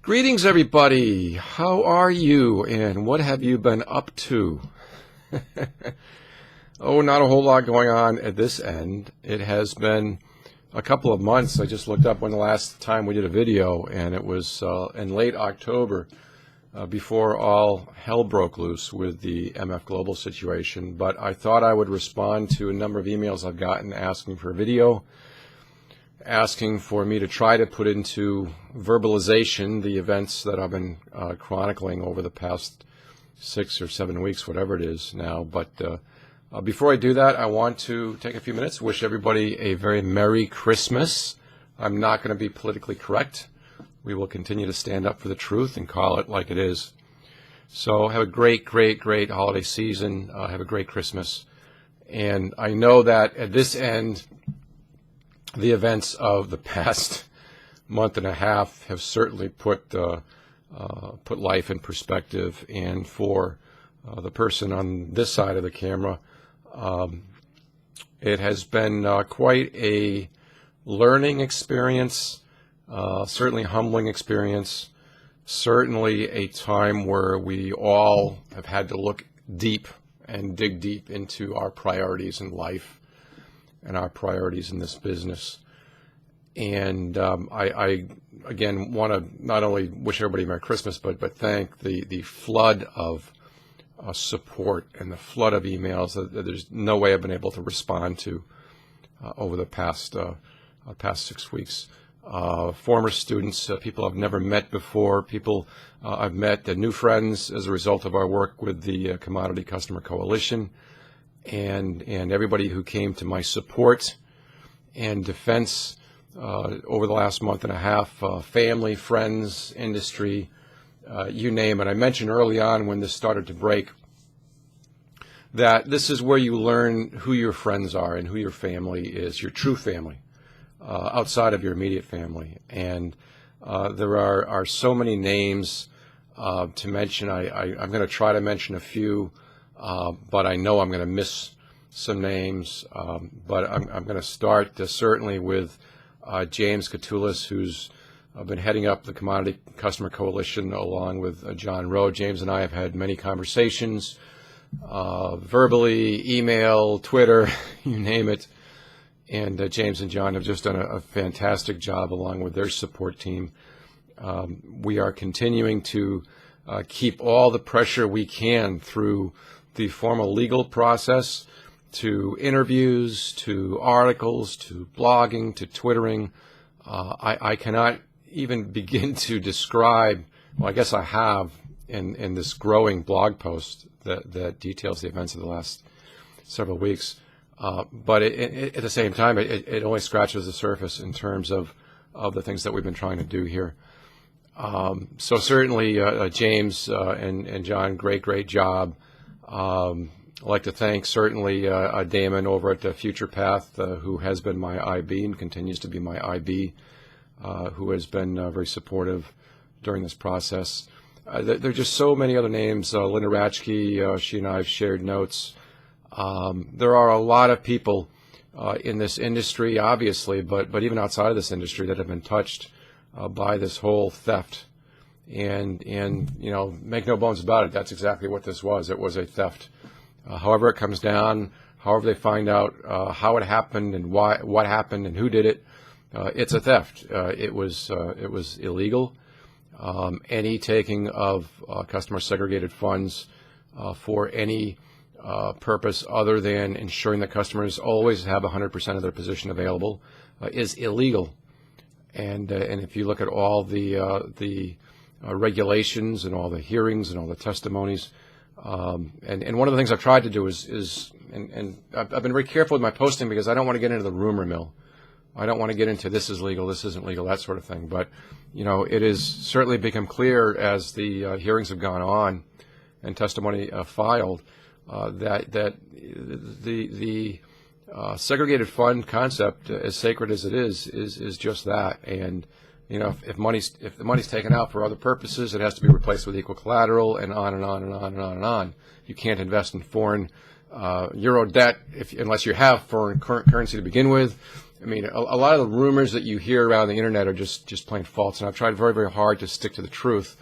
Greetings, everybody. How are you, and what have you been up to? Oh, not a whole lot going on at this end. It has been a couple of months. I just looked up when the last time we did a video, and it was in late October, before all hell broke loose with the MF Global situation. But I thought I would respond to a number of emails I've gotten asking for a video, asking for me to try to put into verbalization the events that I've been chronicling over the past 6 or 7 weeks, whatever it is now. But before I do that, I want to take a few minutes to wish everybody a very Merry Christmas. I'm not going to be politically correct. We will continue to stand up for the truth and call it like it is. So have a great, great, great holiday season. Have a great Christmas. And I know that at this end, the events of the past month and a half have certainly put life in perspective. And for the person on this side of the camera, it has been quite a learning experience, certainly humbling experience, certainly a time where we all have had to look deep and dig deep into our priorities in life and our priorities in this business. And I again want to not only wish everybody Merry Christmas, but thank the flood of support and the flood of emails that there's no way I've been able to respond to over the past 6 weeks. Former students, people I've never met before, people I've met, new friends as a result of our work with the Commodity Customer Coalition, and everybody who came to my support and defense over the last month and a half, family, friends, industry, you name it. I mentioned early on when this started to break that this is where you learn who your friends are and who your family is, your true family, outside of your immediate family. And there are so many names to mention. I'm going to try to mention a few, but I know I'm going to miss some names. But I'm going to start certainly with James Katulis, who's been heading up the Commodity Customer Coalition along with John Rowe. James and I have had many conversations, verbally, email, Twitter, you name it. And James and John have just done a fantastic job along with their support team. We are continuing to keep all the pressure we can through the formal legal process, to interviews, to articles, to blogging, to Twittering. I cannot even begin to describe, well, I guess I have in this growing blog post that details the events of the last several weeks. But at the same time, it only scratches the surface in terms of the things that we've been trying to do here. So certainly, James and John, great job. I'd like to thank certainly Damon over at Future Path, who has been my IB and continues to be my IB, who has been very supportive during this process. There are just so many other names. Linda Ratchke, she and I have shared notes. There are a lot of people in this industry, obviously, but even outside of this industry that have been touched by this whole theft. And you know, make no bones about it, that's exactly what this was. It was a theft. However it comes down, however they find out how it happened and what happened and who did it, it's a theft. It was illegal. Any taking of customer segregated funds for any purpose other than ensuring that customers always have 100% of their position available is illegal. And if you look at all the regulations and all the hearings and all the testimonies, and one of the things I've tried to do is I've been very careful with my posting because I don't want to get into the rumor mill. I don't want to get into this is legal, this isn't legal, that sort of thing. But, you know, it has certainly become clear as the hearings have gone on and testimony filed that the segregated fund concept, as sacred as it is just that. And you know, if the money's taken out for other purposes, it has to be replaced with equal collateral, and on and on and on and on and on. You can't invest in foreign euro debt unless you have foreign currency to begin with. I mean, a lot of the rumors that you hear around the internet are just plain false, and I've tried very, very hard to stick to the truth.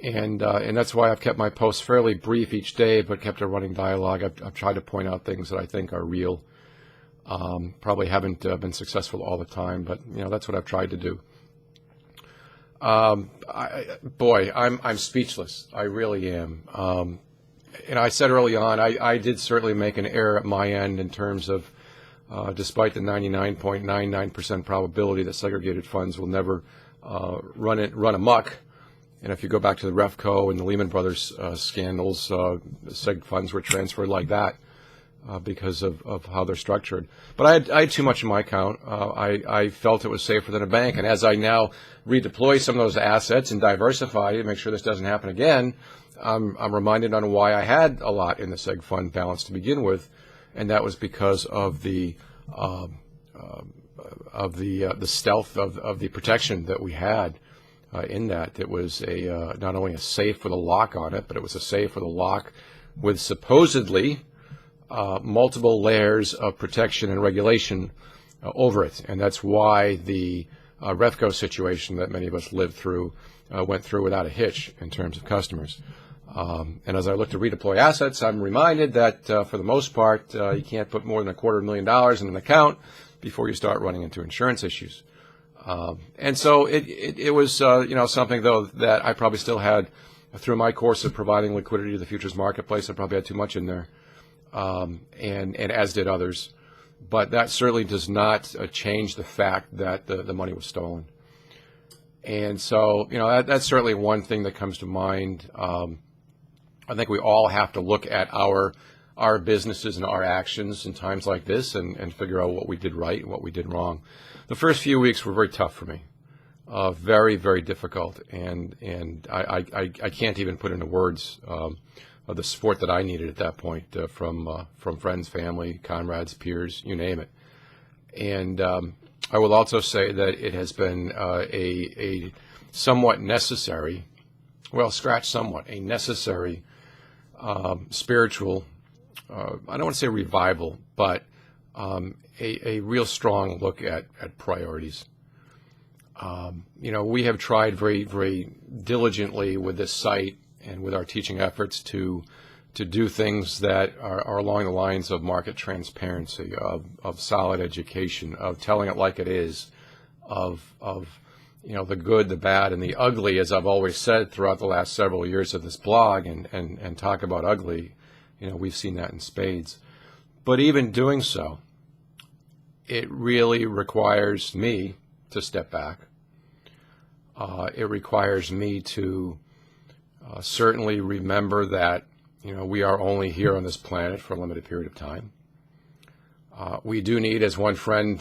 And that's why I've kept my posts fairly brief each day, but kept a running dialogue. I've tried to point out things that I think are real. Probably haven't been successful all the time, but that's what I've tried to do. I'm speechless. I really am. I said early on, I did certainly make an error at my end in terms of, despite the 99.99% probability that segregated funds will never run amok. And if you go back to the Refco and the Lehman Brothers scandals, seg funds were transferred like that because of how they're structured. But I had too much in my account. I felt it was safer than a bank. And as I now redeploy some of those assets and diversify to make sure this doesn't happen again, I'm reminded on why I had a lot in the seg fund balance to begin with, and that was because of the stealth of the protection that we had. In that, it was not only a safe with a lock on it, but it was a safe with a lock with supposedly multiple layers of protection and regulation over it. And that's why the Refco situation that many of us lived through went through without a hitch in terms of customers. And as I look to redeploy assets, I'm reminded that for the most part, you can't put more than $250,000 in an account before you start running into insurance issues. And so it was, something, though, that I probably still had through my course of providing liquidity to the futures marketplace. I probably had too much in there, and as did others. But that certainly does not change the fact that the money was stolen. And so, that's certainly one thing that comes to mind. I think we all have to look at our businesses and our actions in times like this and figure out what we did right and what we did wrong. The first few weeks were very tough for me, very, very difficult, and I can't even put into words the support that I needed at that point from friends, family, comrades, peers, you name it. And I will also say that it has been a somewhat necessary, a necessary spiritual, I don't want to say revival, but a real strong look at priorities. We have tried very, very diligently with this site and with our teaching efforts to do things that are along the lines of market transparency, of solid education, of telling it like it is, of the good, the bad, and the ugly, as I've always said throughout the last several years of this blog and talk about ugly. We've seen that in spades. But even doing so, it really requires me to step back. It requires me to certainly remember that, we are only here on this planet for a limited period of time. We do need, as one friend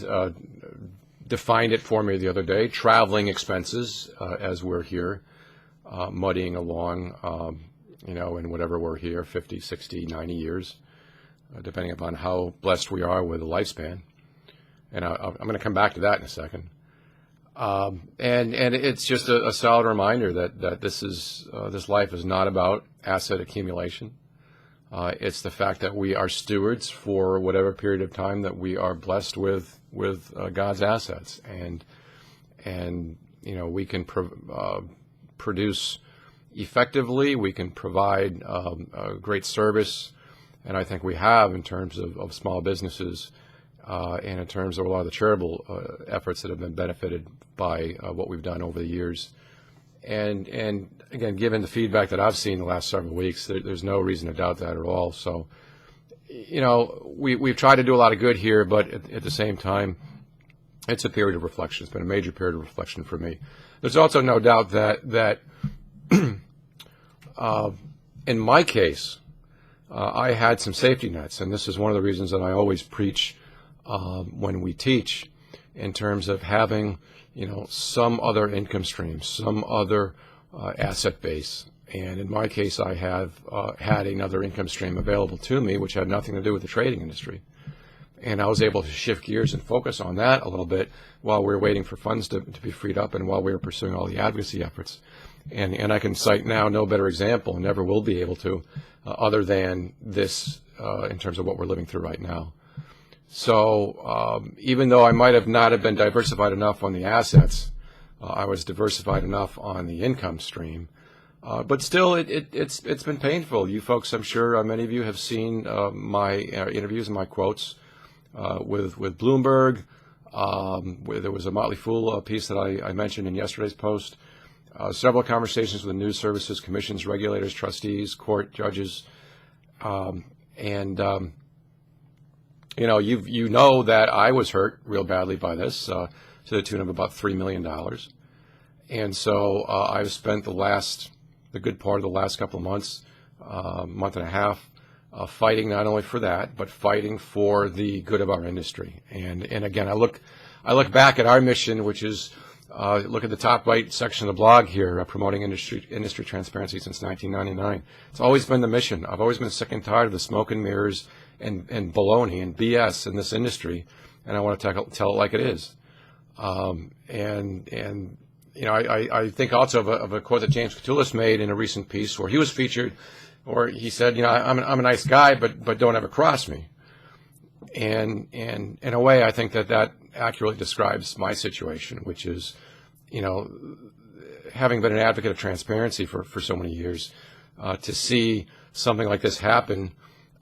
defined it for me the other day, traveling expenses as we're here, muddying along, in whatever we're here, 50, 60, 90 years, depending upon how blessed we are with a lifespan. And I'm going to come back to that in a second. And it's just a solid reminder that this life is not about asset accumulation. It's the fact that we are stewards for whatever period of time that we are blessed with God's assets, and we can produce effectively. We can provide a great service, and I think we have in terms of small businesses. And in terms of a lot of the charitable efforts that have been benefited by what we've done over the years. And again, given the feedback that I've seen the last several weeks, there's no reason to doubt that at all. So, we've tried to do a lot of good here, but at the same time, it's a period of reflection. It's been a major period of reflection for me. There's also no doubt that in my case, I had some safety nets, and this is one of the reasons that I always preach when we teach, in terms of having, some other income stream, some other asset base. And in my case, I have had another income stream available to me, which had nothing to do with the trading industry. And I was able to shift gears and focus on that a little bit while we were waiting for funds to be freed up and while we were pursuing all the advocacy efforts. And I can cite now no better example, and never will be able to, other than this in terms of what we're living through right now. So even though I might have not have been diversified enough on the assets, I was diversified enough on the income stream. But still, it's been painful. You folks, I'm sure many of you have seen my interviews and my quotes with Bloomberg. Where there was a Motley Fool piece that I mentioned in yesterday's post. Several conversations with news services, commissions, regulators, trustees, court judges, and you know that I was hurt real badly by this, to the tune of about $3 million. And so I've spent the good part of the last couple of months, month and a half, fighting not only for that, but fighting for the good of our industry. And again, I look back at our mission, which is look at the top right section of the blog here, promoting industry transparency since 1999. It's always been the mission. I've always been sick and tired of the smoke and mirrors and baloney and BS in this industry, and I want to tell it like it is. I think also of a quote that James Katulis made in a recent piece where he was featured, or he said, I'm a nice guy, but don't ever cross me. And in a way, I think that accurately describes my situation, which is, having been an advocate of transparency for so many years, to see something like this happen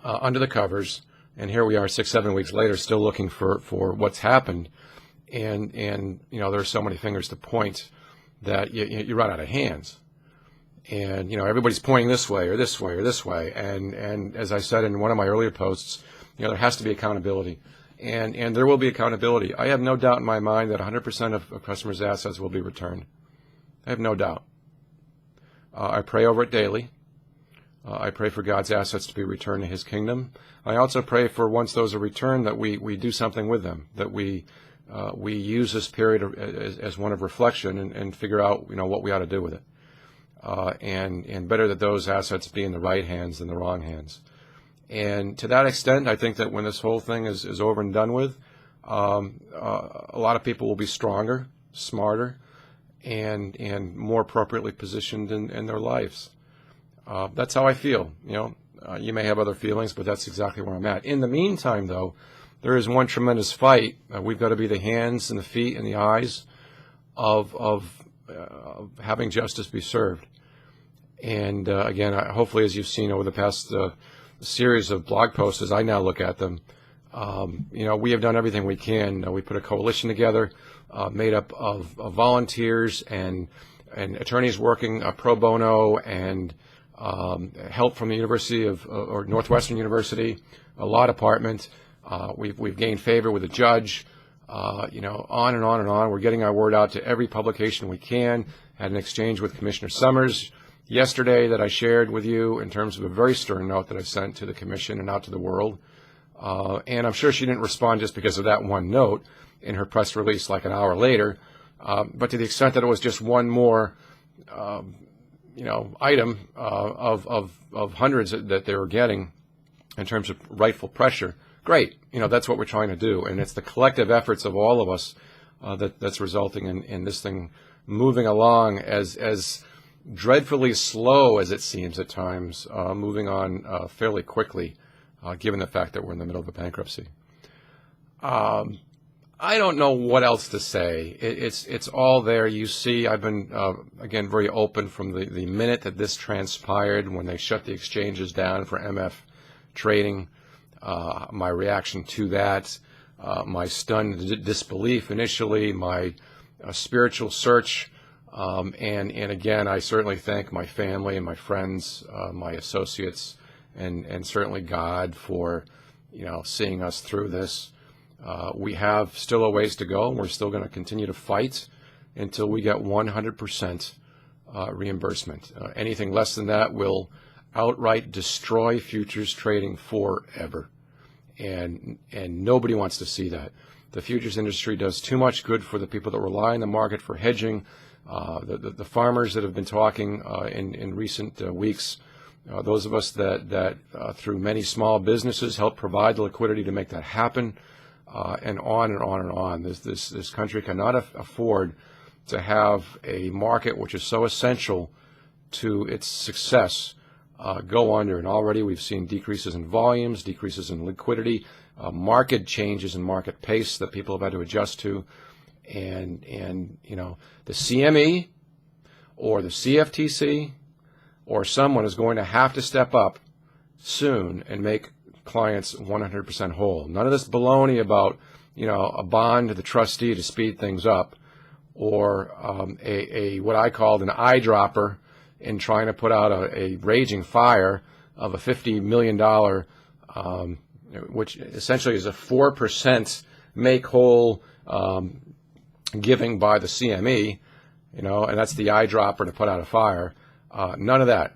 under the covers, and here we are 6-7 weeks later still looking for what's happened, and there are so many fingers to point that you run out of hands. And everybody's pointing this way or this way or this way, and as I said in one of my earlier posts, there has to be accountability, and there will be accountability. I have no doubt in my mind that 100% of customers' assets will be returned. I have no doubt. I pray over it daily. I pray for God's assets to be returned to His kingdom. I also pray for, once those are returned, that we do something with them, that we use this period as one of reflection and figure out what we ought to do with it. And better that those assets be in the right hands than the wrong hands. And to that extent, I think that when this whole thing is over and done with, a lot of people will be stronger, smarter, and more appropriately positioned in their lives. That's how I feel. You may have other feelings, but that's exactly where I'm at. In the meantime, though, there is one tremendous fight. We've got to be the hands and the feet and the eyes of having justice be served. And again, hopefully, as you've seen over the past series of blog posts, as I now look at them, we have done everything we can. We put a coalition together, made up of volunteers and attorneys working pro bono, and help from the University or Northwestern University, a law department. We've gained favor with the judge. On and on and on. We're getting our word out to every publication we can. Had an exchange with Commissioner Summers yesterday that I shared with you in terms of a very stern note that I sent to the commission and out to the world. And I'm sure she didn't respond just because of that one note in her press release like an hour later. But to the extent that it was just one more, item of hundreds that they were getting in terms of rightful pressure, great. That's what we're trying to do. And it's the collective efforts of all of us that's resulting in this thing moving along as dreadfully slow as it seems at times, moving on fairly quickly, given the fact that we're in the middle of a bankruptcy. I don't know what else to say. It's all there. You see, I've been, again, very open from the minute that this transpired, when they shut the exchanges down for MF trading, my reaction to that, my stunned disbelief initially, my spiritual search, and again, I certainly thank my family and my friends, my associates, and certainly God for, seeing us through this. We have still a ways to go, and we're still going to continue to fight until we get 100% reimbursement. Anything less than that will outright destroy futures trading forever, and nobody wants to see that. The futures industry does too much good for the people that rely on the market for hedging. The farmers that have been talking in recent weeks, those of us that through many small businesses help provide the liquidity to make that happen, and on and on and on. This country cannot afford to have a market which is so essential to its success go under. And already we've seen decreases in volumes, decreases in liquidity. market changes and market pace that people have had to adjust to. And the CME or the CFTC or someone is going to have to step up soon and make clients 100% whole. None of this baloney about, a bond to the trustee to speed things up, or a what I called an eyedropper in trying to put out a raging fire of a $50 million, which essentially is a 4% make whole giving by the CME, and that's the eyedropper to put out a fire. None of that.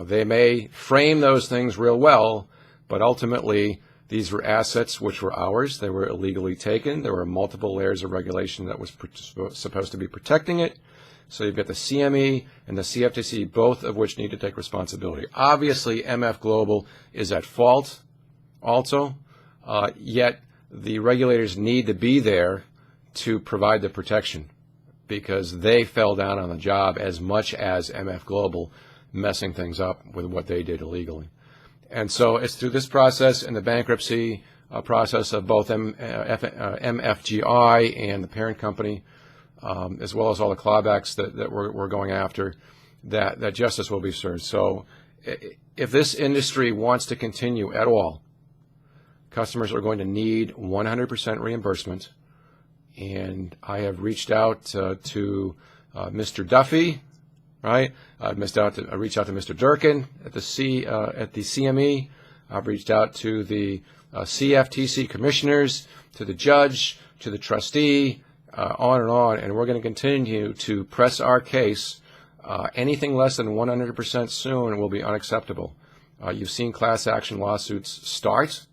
They may frame those things real well, but ultimately these were assets which were ours. They were illegally taken. There were multiple layers of regulation that was supposed to be protecting it. So you've got the CME and the CFTC, both of which need to take responsibility. Obviously, MF Global is at fault also, yet the regulators need to be there to provide the protection because they fell down on the job as much as MF Global messing things up with what they did illegally. And so it's through this process and the bankruptcy process of both MFGI and the parent company, as well as all the clawbacks that we're going after, that justice will be served. So if this industry wants to continue at all, customers are going to need 100% reimbursement. And I have reached out to Mr. Duffy, right? I've reached out to Mr. Durkin at the CME. I've reached out to the CFTC commissioners, to the judge, to the trustee, on, and we're going to continue to press our case. Anything less than 100% soon will be unacceptable. You've seen class action lawsuits start.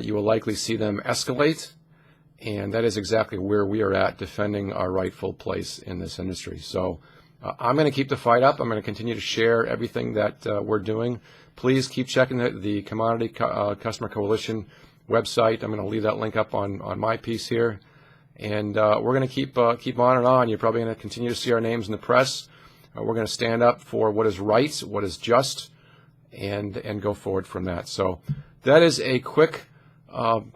You will likely see them escalate, and that is exactly where we are at, defending our rightful place in this industry. So I'm going to keep the fight up. I'm going to continue to share everything that we're doing. Please keep checking the Commodity Customer Coalition website. I'm going to leave that link up on my piece here. And we're going to keep on and on. You're probably going to continue to see our names in the press. We're going to stand up for what is right, what is just, and go forward from that. So that is a quick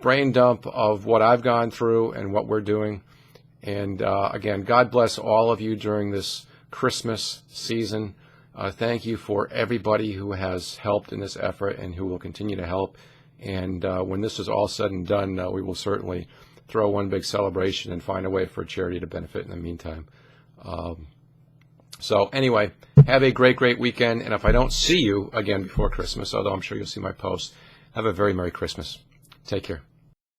brain dump of what I've gone through and what we're doing. And again, God bless all of you during this Christmas season. Thank you for everybody who has helped in this effort and who will continue to help. And when this is all said and done, we will certainly throw one big celebration and find a way for charity to benefit in the meantime. So anyway, have a great, great weekend. And if I don't see you again before Christmas, although I'm sure you'll see my post, have a very Merry Christmas. Take care.